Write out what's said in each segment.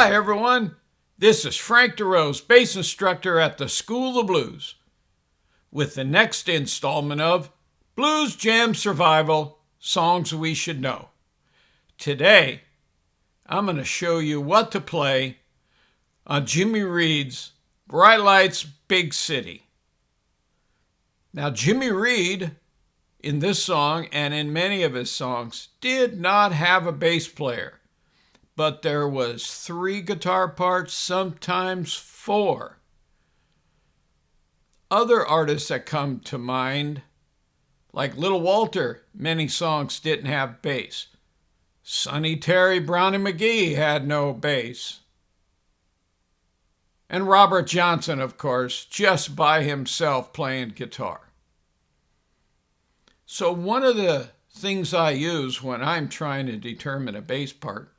Hi, everyone. This is Frank DeRose, bass instructor at the School of Blues, with the next installment of Blues Jam Survival Songs We Should Know. Today, I'm going to show you what to play on Jimmy Reed's Bright Lights, Big City. Now, Jimmy Reed, in this song and in many of his songs, did not have a bass player. But there was 3 guitar parts, sometimes 4. Other artists that come to mind, like Little Walter, many songs didn't have bass. Sonny Terry, Brownie McGee had no bass. And Robert Johnson, of course, just by himself playing guitar. So one of the things I use when I'm trying to determine a bass part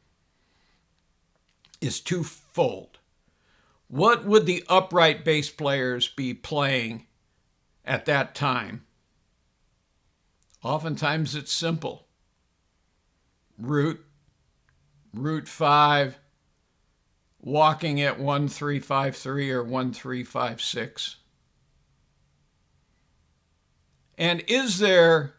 is twofold. What would the upright bass players be playing at that time? Oftentimes it's simple. Root 5, walking at 1-3-5-3 or 1-3-5-6. And is there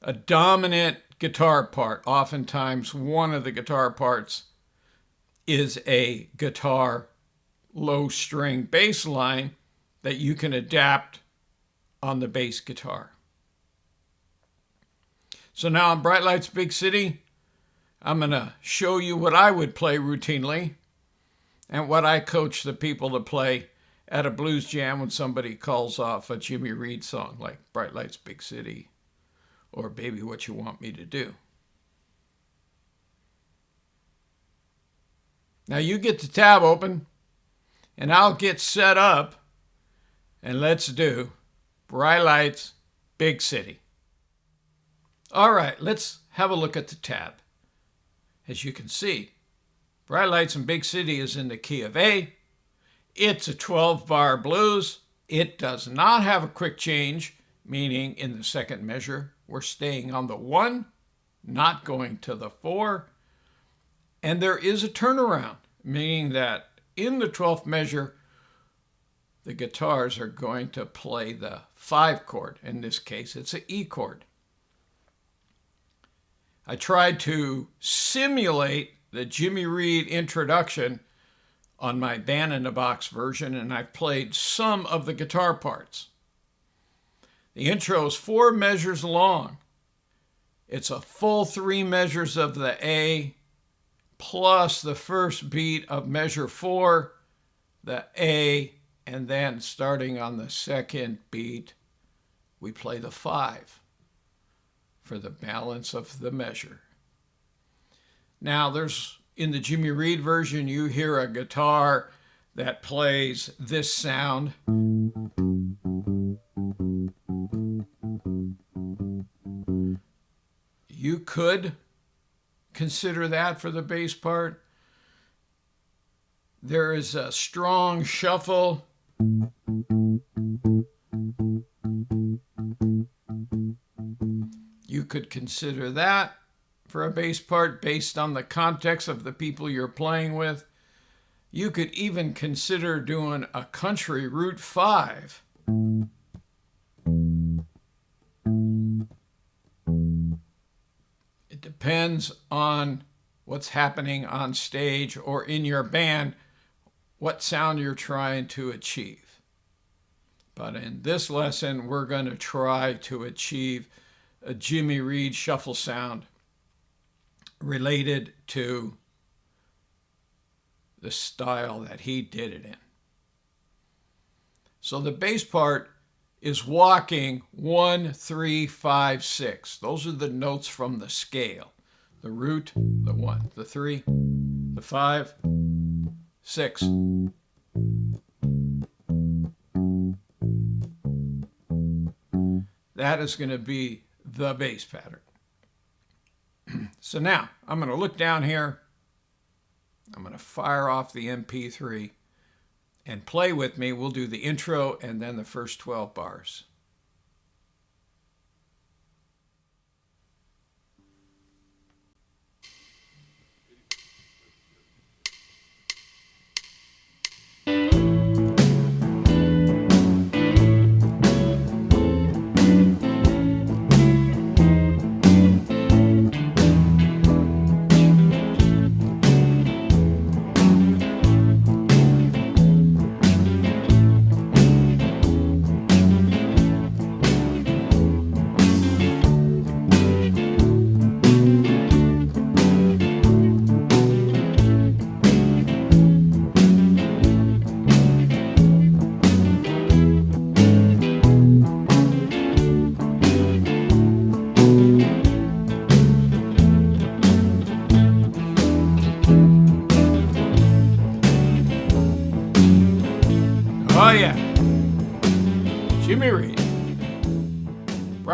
a dominant guitar part? Oftentimes one of the guitar parts is a guitar low string bass line that you can adapt on the bass guitar. So now on Bright Lights, Big City, I'm going to show you what I would play routinely and what I coach the people to play at a blues jam when somebody calls off a Jimmy Reed song like Bright Lights, Big City or Baby What You Want Me to Do. Now you get the tab open, and I'll get set up, and let's do Bright Lights, Big City. All right, let's have a look at the tab. As you can see, Bright Lights in Big City is in the key of A. It's a 12-bar blues. It does not have a quick change, meaning in the second measure, we're staying on the 1, not going to the 4. And there is a turnaround, meaning that in the 12th measure, the guitars are going to play the 5 chord. In this case, it's an E chord. I tried to simulate the Jimmy Reed introduction on my Band in a Box version, and I played some of the guitar parts. The intro is 4 measures long. It's a full 3 measures of the A, plus the first beat of measure 4, the A, and then starting on the second beat, we play the 5 for the balance of the measure. Now there's, in the Jimmy Reed version, you hear a guitar that plays this sound. You could consider that for the bass part. There is a strong shuffle. You could consider that for a bass part based on the context of the people you're playing with. You could even consider doing a country Root 5. It depends on what's happening on stage or in your band, what sound you're trying to achieve. But in this lesson, we're going to try to achieve a Jimmy Reed shuffle sound related to the style that he did it in. So the bass part is walking 1-3-5-6. Those are the notes from the scale. The root, the 1, the 3, the 5, 6. That is going to be the bass pattern. So now I'm going to look down here. I'm going to fire off the MP3 and play with me. We'll do the intro and then the first 12 bars.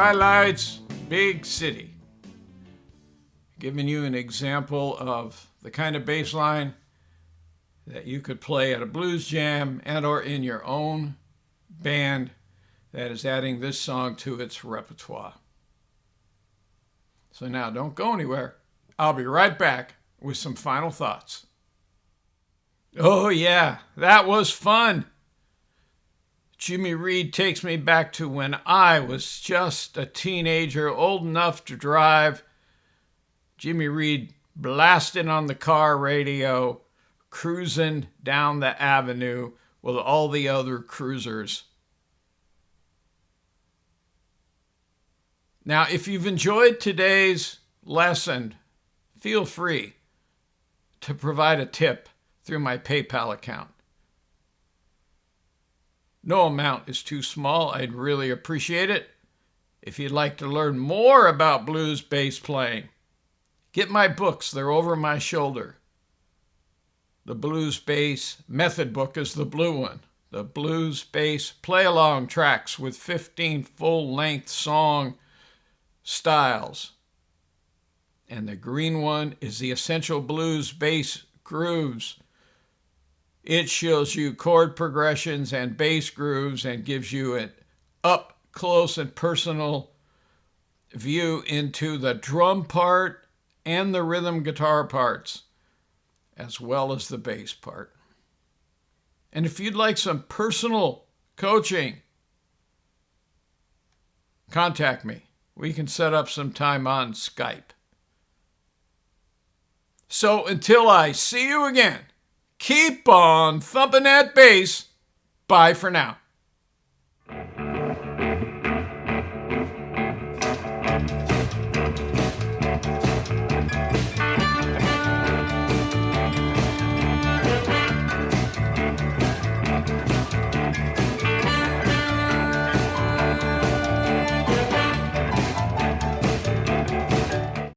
Bright lights, big city. Giving you an example of the kind of bass line that you could play at a blues jam and or in your own band that is adding this song to its repertoire. So now don't go anywhere. I'll be right back with some final thoughts. Oh yeah, that was fun. Jimmy Reed takes me back to when I was just a teenager, old enough to drive. Jimmy Reed blasting on the car radio, cruising down the avenue with all the other cruisers. Now, if you've enjoyed today's lesson, feel free to provide a tip through my PayPal account. No amount is too small. I'd really appreciate it. If you'd like to learn more about blues bass playing, get my books. They're over my shoulder. The Blues Bass Method book is the blue one. The Blues Bass Play-Along tracks with 15 full-length song styles. And the green one is the Essential Blues Bass Grooves. It shows you chord progressions and bass grooves and gives you an up-close and personal view into the drum part and the rhythm guitar parts, as well as the bass part. And if you'd like some personal coaching, contact me. We can set up some time on Skype. So until I see you again, keep on thumping that bass. Bye for now.